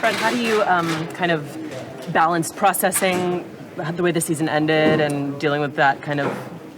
Fred, how do you kind of balance processing the way the season ended and dealing with that kind of,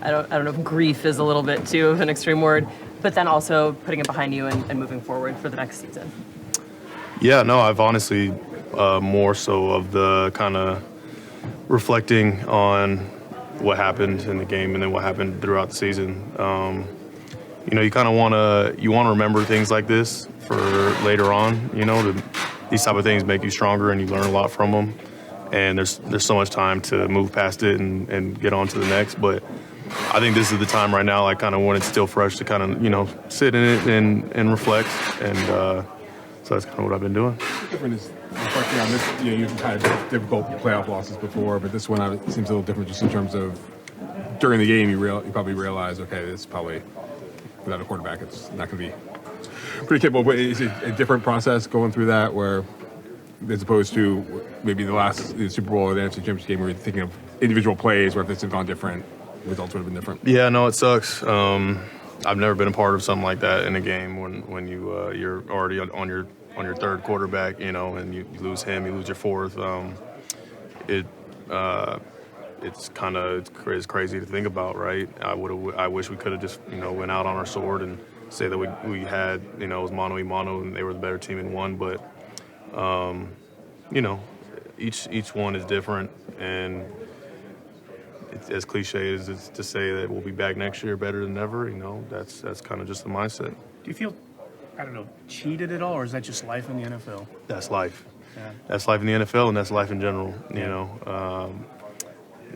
I don't know if grief is a little bit too of an extreme word, but then also putting it behind you and moving forward for the next season? Yeah, no, I've honestly more so of the kind of reflecting on what happened in the game and then what happened throughout the season. You kind of want to remember things like this for later on. These type of things make you stronger and you learn a lot from them. And there's so much time to move past it and get on to the next. But I think this is the time right now, kind of when it's still fresh, to kind of, sit in it and reflect. And so that's kind of what I've been doing. Different is reflecting on this. You've had difficult playoff losses before, but this one seems a little different just in terms of during the game you probably realize, okay, this is probably without a quarterback, it's not going to be pretty capable. But is it a different process going through that, where as opposed to maybe the Super Bowl or the NFC Championship game, where you're thinking of individual plays, where if this had gone different, results would have been different? Yeah, no, it sucks. I've never been a part of something like that in a game when you're already on your third quarterback, and you lose him, you lose your fourth. It's crazy to think about, right? I wish we could have just went out on our sword and say that we had it was mano a mano and they were the better team and won, but each one is different, and it's as cliche as it's to say that we'll be back next year better than ever. That's kind of just the mindset. Do you feel, cheated at all, or is that just life in the NFL? That's life. Yeah. That's life in the NFL, and that's life in general.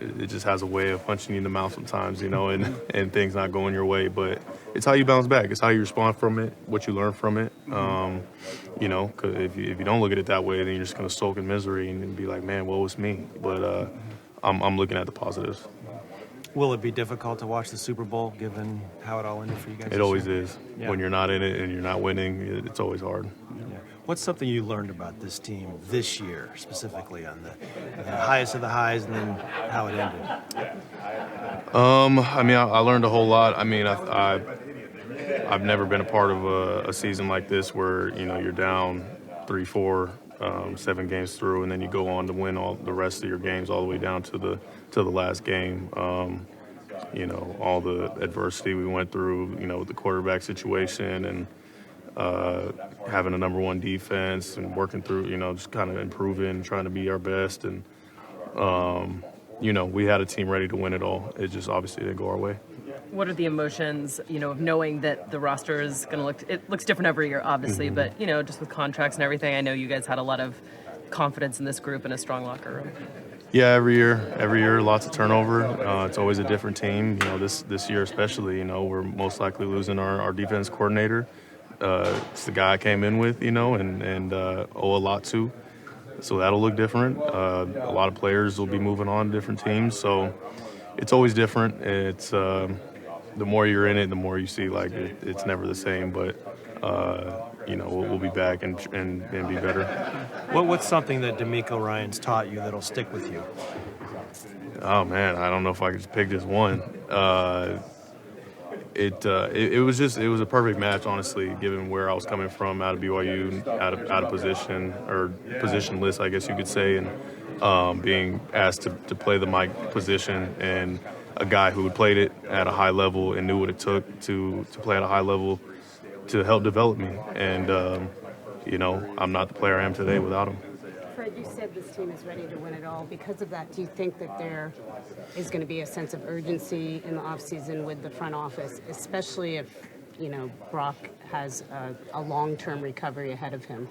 It just has a way of punching you in the mouth sometimes, and things not going your way. But it's how you bounce back. It's how you respond from it, what you learn from it. Because if you don't look at it that way, then you're just going to sulk in misery and be like, man, woe is me. But I'm looking at the positives. Will it be difficult to watch the Super Bowl given how it all ended for you guys? It always is. Yeah. When you're not in it and you're not winning, it's always hard. Yeah. What's something you learned about this team this year, specifically on the highest of the highs and then how it ended? I learned a whole lot. I've never been a part of a season like this where, you're down 3, 4, 7 games through, and then you go on to win all the rest of your games all the way down to the last game. All the adversity we went through, with the quarterback situation and having a number one defense and working through, just kind of improving, trying to be our best. And, we had a team ready to win it all. It just obviously didn't go our way. What are the emotions, of knowing that the roster is going to it looks different every year, obviously, but, just with contracts and everything, I know you guys had a lot of confidence in this group and a strong locker room. Yeah, every year, lots of turnover. It's always a different team. This year especially, we're most likely losing our defense coordinator. It's the guy I came in with, and owe a lot to. So that'll look different. A lot of players will be moving on to different teams. So it's always different. It's the more you're in it, the more you see it's never the same. But we'll be back and be better. What's something that DeMeco Ryans taught you that'll stick with you? Oh man, I don't know if I could just pick just one. It was a perfect match, honestly, given where I was coming from, out of BYU, out of position, or positionless, I guess you could say, and being asked to play the mic position, and a guy who had played it at a high level and knew what it took to play at a high level to help develop me. And I'm not the player I am today without him. Fred, you said this team is ready to win it all. Because of that, do you think that there is going to be a sense of urgency in the offseason with the front office, especially if, Brock has a long-term recovery ahead of him?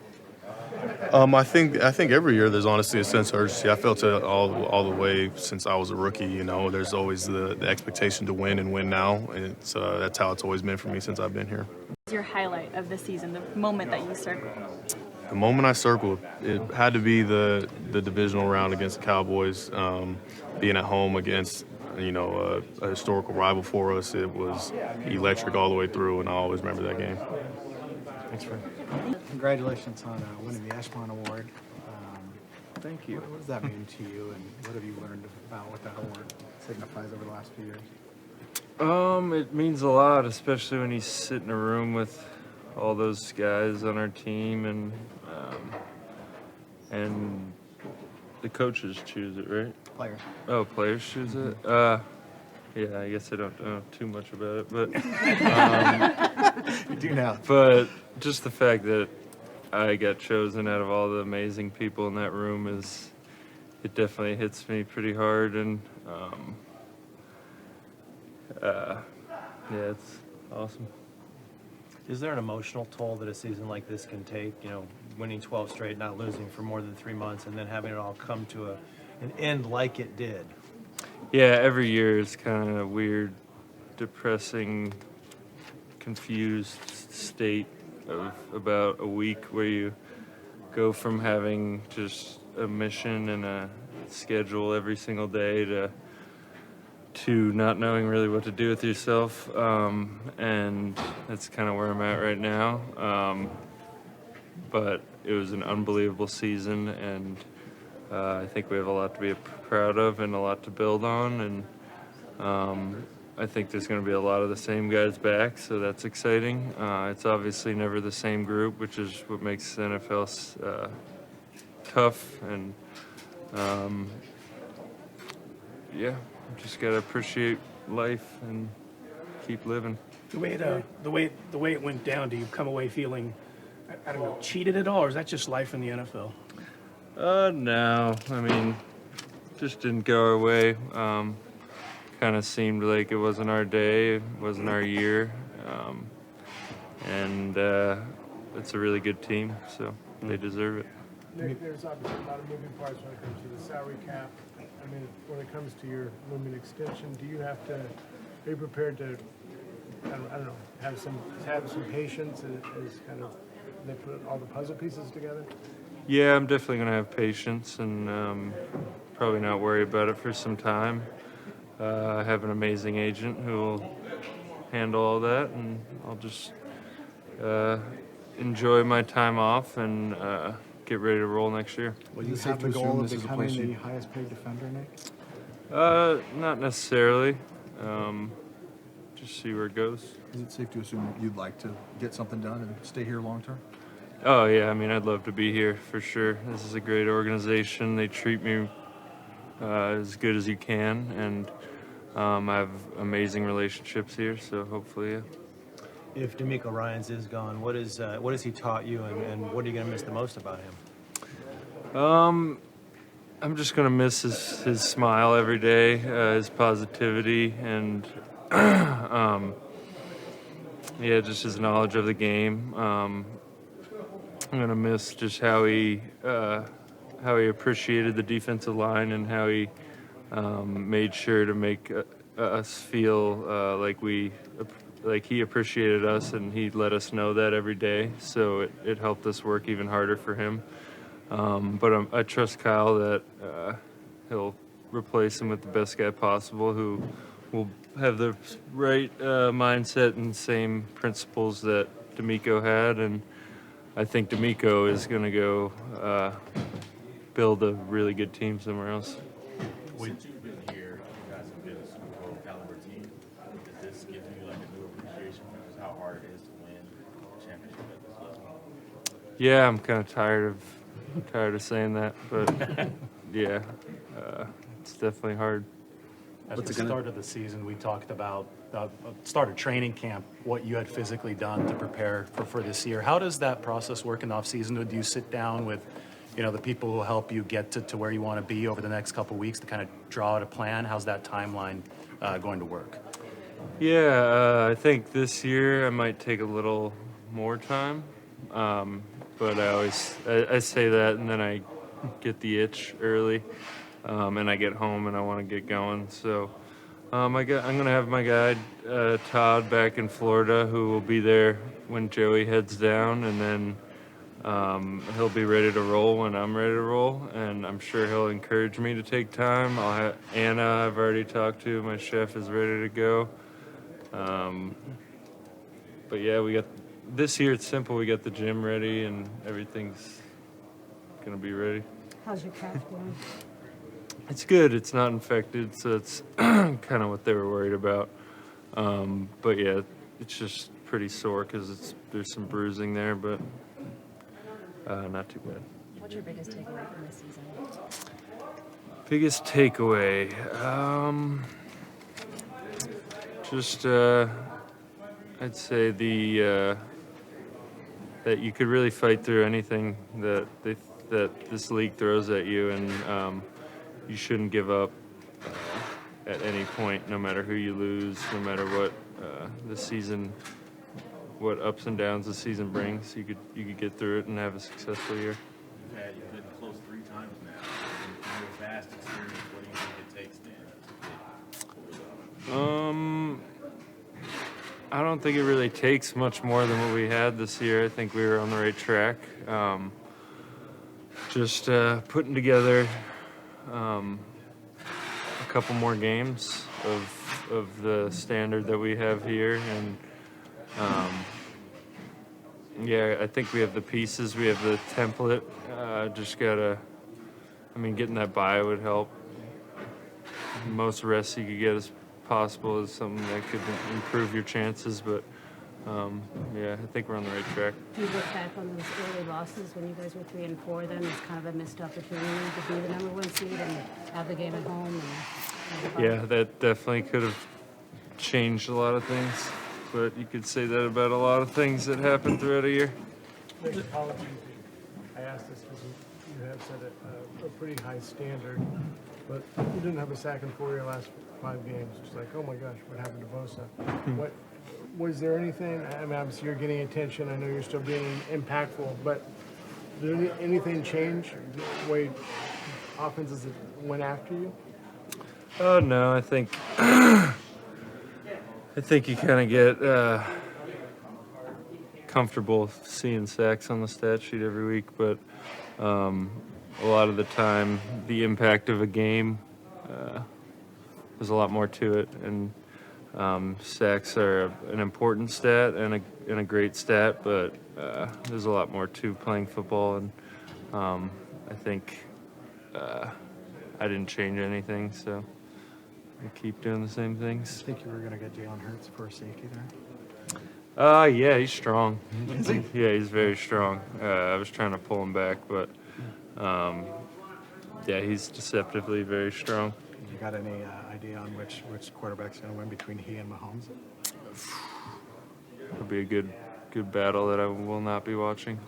I think every year there's honestly a sense of urgency. I felt it all the way since I was a rookie. There's always the expectation to win and win now. And that's how it's always been for me since I've been here. What's your highlight of the season, the moment that you circled? The moment I circled, it had to be the divisional round against the Cowboys. Being at home against a historical rival for us, it was electric all the way through, and I always remember that game. Thanks, Fred. Congratulations on winning the Eshmont Award. Thank you. What does that mean to you, and what have you learned about what that award signifies over the last few years? It means a lot, especially when you sit in a room with all those guys on our team, and and the coaches choose it, right? Players. Oh, players choose it. Yeah, I guess I don't know too much about it, but You do now. but just the fact that I got chosen out of all the amazing people in that room it definitely hits me pretty hard, and yeah, it's awesome. Is there an emotional toll that a season like this can take? You know, winning 12 straight, not losing for more than 3 months, and then having it all come to an end like it did. Yeah, every year is kind of a weird, depressing, confused state of about a week where you go from having just a mission and a schedule every single day to not knowing really what to do with yourself, and that's kind of where I'm at right now. But it was an unbelievable season, and I think we have a lot to be proud of and a lot to build on, and I think there's going to be a lot of the same guys back, so that's exciting. It's obviously never the same group, which is what makes the NFL tough, and yeah, just got to appreciate life and keep living. The way it went down, do you come away feeling, I don't know, cheated at all, or is that just life in the NFL? No, I mean, just didn't go our way. Kind of seemed like it wasn't our day, it wasn't our year, and it's a really good team, so they deserve it. Nick, there's obviously a lot of moving parts when it comes to the salary cap. I mean, when it comes to your looming extension, are you prepared to, I don't know, have some patience as kind of they put all the puzzle pieces together? Yeah, I'm definitely going to have patience and probably not worry about it for some time. I have an amazing agent who will handle all that, and I'll just enjoy my time off and get ready to roll next year. Will you have the goal of becoming the highest paid defender, Nick? Not necessarily. Just see where it goes. Is it safe to assume you'd like to get something done and stay here long term? Oh, yeah, I mean, I'd love to be here for sure. This is a great organization. They treat me as good as you can, and I have amazing relationships here, so hopefully, yeah. If DeMeco Ryans is gone, what has he taught you, and what are you going to miss the most about him? I'm just going to miss his smile every day, his positivity, and yeah, just his knowledge of the game. I'm going to miss just how he appreciated the defensive line and how he made sure to make us feel like he appreciated us, and he let us know that every day. So it helped us work even harder for him. But I trust Kyle that he'll replace him with the best guy possible, who will have the right mindset and same principles that DeMeco had, and I think DeMeco is going to go build a really good team somewhere else. Since you've been here, you guys have been a Super Bowl caliber team. Does this give you like a new appreciation for just how hard it is to win a championship at this level? Yeah, I'm kind of tired of saying that, but yeah, it's definitely hard. At the start of the season, we talked about start of training camp, what you had physically done to prepare for this year. How does that process work in the offseason? Do you sit down with, the people who help you get to where you want to be over the next couple of weeks to kind of draw out a plan? How's that timeline going to work? Yeah, I think this year I might take a little more time, but I say that and then I get the itch early, and I get home and I want to get going. So I'm going to have my guy Todd back in Florida, who will be there when Joey heads down, and then he'll be ready to roll when I'm ready to roll, and I'm sure he'll encourage me to take time. I'll have Anna, I've already talked to. My chef is ready to go. But yeah, this year it's simple. We got the gym ready and everything's gonna be ready. How's your calf doing? It's good. It's not infected, so it's kind of what they were worried about. But yeah, it's just pretty sore because there's some bruising there, but not too bad. What's your biggest takeaway from this season? Biggest takeaway, I'd say that you could really fight through anything that this league throws at you, and you shouldn't give up at any point, no matter who you lose, no matter what what ups and downs the season brings. You could get through it and have a successful year. You've been close 3 times now. In your vast experience, what do you think it takes then? I don't think it really takes much more than what we had this year. I think we were on the right track. Just putting together a couple more games of the standard that we have here, and yeah, I think we have the pieces, we have the template. Just gotta, getting that bye would help. Most rests you could get as possible is something that could improve your chances, but yeah, I think we're on the right track. Do you look back on those early losses when you guys were 3 and 4 then as kind of a missed opportunity to be the #1 seed and have the game at home? Yeah, that definitely could have changed a lot of things, but you could say that about a lot of things that happened throughout a year. Apologies. I asked this because you have set a pretty high standard, but you didn't have a sack in 4 of your last 5 games. It's like, oh my gosh, what happened to Bosa? What was there anything? Obviously you're getting attention. I know you're still being impactful, but did anything change the way offenses went after you? Oh no, I think you kind of get comfortable seeing sacks on the stat sheet every week, but a lot of the time the impact of a game, there's a lot more to it, and sacks are an important stat and a great stat, but there's a lot more to playing football, and I think I didn't change anything, so I keep doing the same things. I think you were going to get Jalen Hurts for a safety there. Yeah, he's strong. Is he? Yeah, he's very strong. I was trying to pull him back, but yeah, he's deceptively very strong. You got any idea on which quarterback's going to win between he and Mahomes? It'll be a good battle that I will not be watching.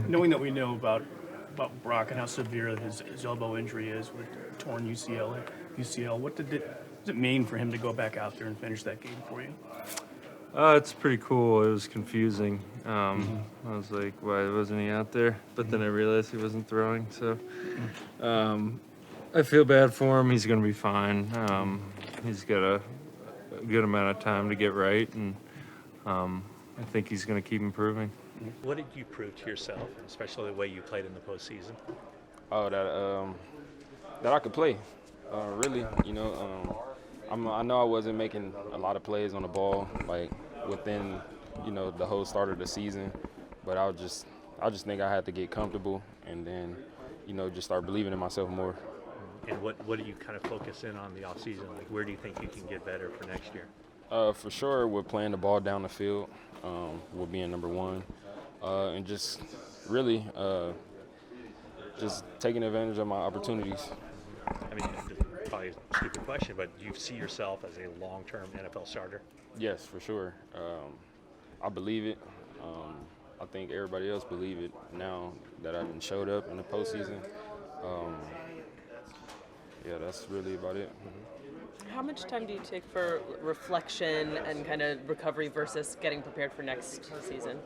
Knowing that we know about Brock and how severe his elbow injury is with torn UCL, what does it mean for him to go back out there and finish that game for you? It's pretty cool. It was confusing. I was like, why wasn't he out there? But then I realized he wasn't throwing, so I feel bad for him. He's going to be fine. He's got a good amount of time to get right, and I think he's going to keep improving. What did you prove to yourself, especially the way you played in the postseason? Oh, that I could play. Really, I know I wasn't making a lot of plays on the ball, like within, the whole start of the season, but I just think I had to get comfortable and then, just start believing in myself more. And what do you kind of focus in on the offseason? Like, where do you think you can get better for next year? For sure, we're playing the ball down the field, we're being #1, and just really just taking advantage of my opportunities. I mean, probably a stupid question, but do you see yourself as a long-term NFL starter? Yes, for sure. I believe it. I think everybody else believe it now that I haven't showed up in the postseason. Yeah, that's really about it. How much time do you take for reflection and kind of recovery versus getting prepared for next season?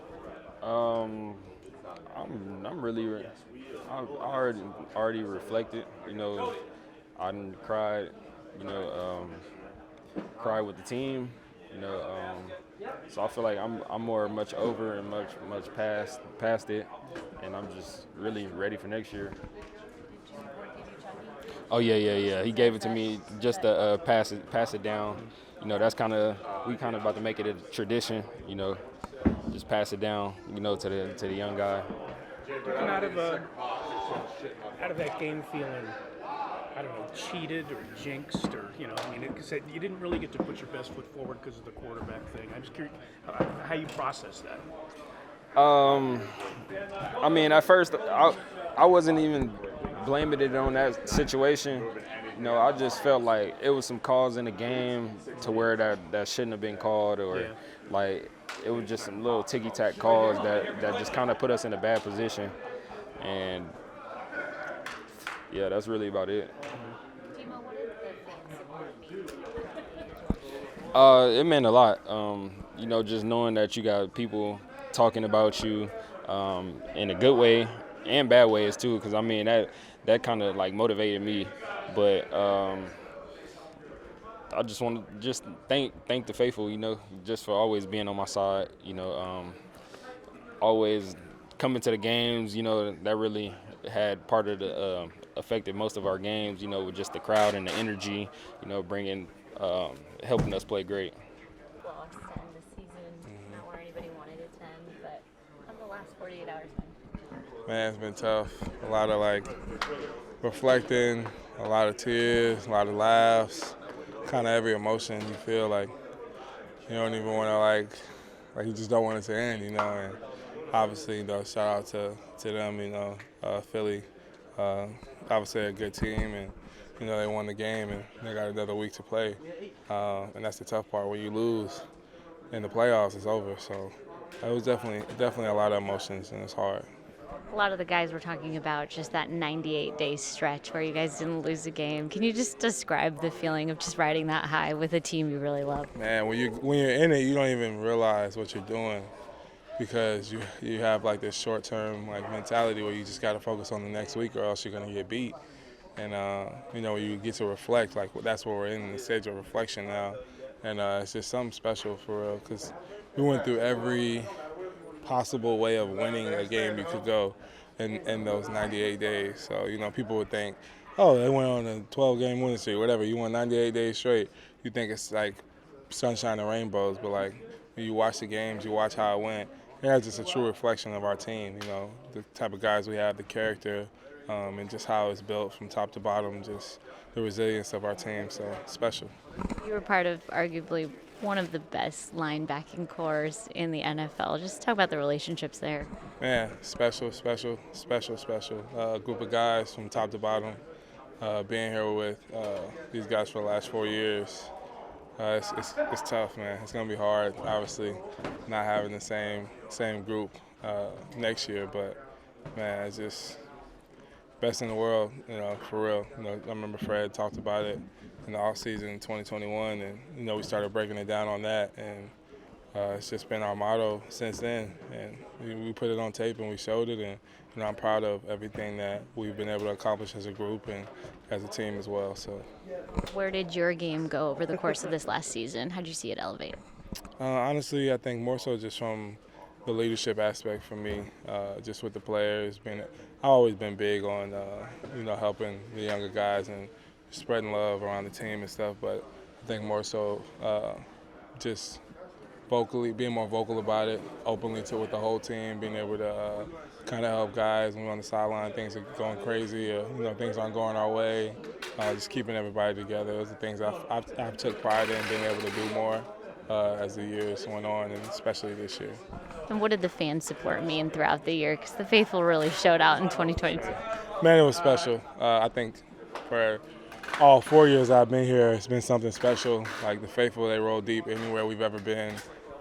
I'm really, I already reflected. I done cried. Cried with the team. So I feel like I'm much over and much past it, and I'm just really ready for next year. Oh yeah. He gave it to me just to pass it down. That's we kind of about to make it a tradition. Just pass it down. To the young guy. You come out of that game feeling, I don't know, cheated or jinxed, or you didn't really get to put your best foot forward because of the quarterback thing. I'm just curious how you process that. I mean, at first, I wasn't even blaming it on that situation. You know, I just felt like it was some calls in the game to where that shouldn't have been called, or like it was just some little ticky-tack calls that just kind of put us in a bad position. And yeah, that's really about it. It meant a lot. You know, just knowing that you got people talking about you in a good way and bad ways too, because I mean that kind of like motivated me. But I just want to just thank the faithful, you know, just for always being on my side. You know, always coming to the games. You know, that really had part of the affected most of our games. You know, with just the crowd and the energy. You know, bringing helping us play great. Lost to end the season, not where anybody wanted it to end, but on the last 48 hours. Man, it's been tough. A lot of like reflecting, a lot of tears, a lot of laughs, kind of every emotion you feel like you don't even want to like you just don't want it to end, you know. And obviously, you know, shout out to them, you know, Philly, obviously a good team, and you know they won the game and they got another week to play, and that's the tough part. When you lose in the playoffs, it's over. So it was definitely a lot of emotions, and it's hard. A lot of the guys were talking about just that 98-day stretch where you guys didn't lose a game. Can you just describe the feeling of just riding that high with a team you really love? Man, when you're in it, you don't even realize what you're doing because you have like this short-term like mentality where you just got to focus on the next week or else you're gonna get beat. And you know, you get to reflect, like that's what we're in the stage of reflection now, and it's just something special for real because we went through every possible way of winning a game you could go in those 98 days. So, you know, people would think, oh, they went on a 12-game winning streak, whatever. You won 98 days straight. You think it's like sunshine and rainbows, but like when you watch the games, you watch how it went. It's just a true reflection of our team, you know, the type of guys we have, the character, and just how it's built from top to bottom, just the resilience of our team. So special. You were part of arguably one of the best linebacking cores in the NFL. Just talk about the relationships there. Man, special. Group of guys from top to bottom. Being here with these guys for the last 4 years, it's tough, man. It's gonna be hard, obviously, not having the same group next year. But man, it's just best in the world, you know, for real. You know, I remember Fred talked about it in the offseason in 2021, and you know we started breaking it down on that, and it's just been our motto since then. And we put it on tape and we showed it, and you know I'm proud of everything that we've been able to accomplish as a group and as a team as well. So, where did your game go over the course of this last season? How did you see it elevate? Honestly, I think more so just from the leadership aspect for me, just with the players. I've always been big on you know helping the younger guys and spreading love around the team and stuff, but I think more so just being more vocal about it, openly with the whole team, being able to kind of help guys when we're on the sideline, things are going crazy, or you know things aren't going our way, just keeping everybody together. Those are things I've took pride in being able to do more as the years went on, and especially this year. And what did the fan support mean throughout the year? Because the faithful really showed out in 2022. Man, it was special. I think for all 4 years I've been here, it's been something special. Like the faithful, they roll deep anywhere we've ever been,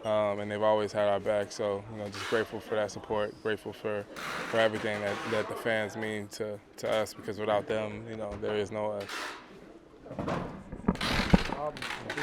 and they've always had our back. So, you know, just grateful for that support, grateful for everything that the fans mean to us, because without them, you know, there is no us.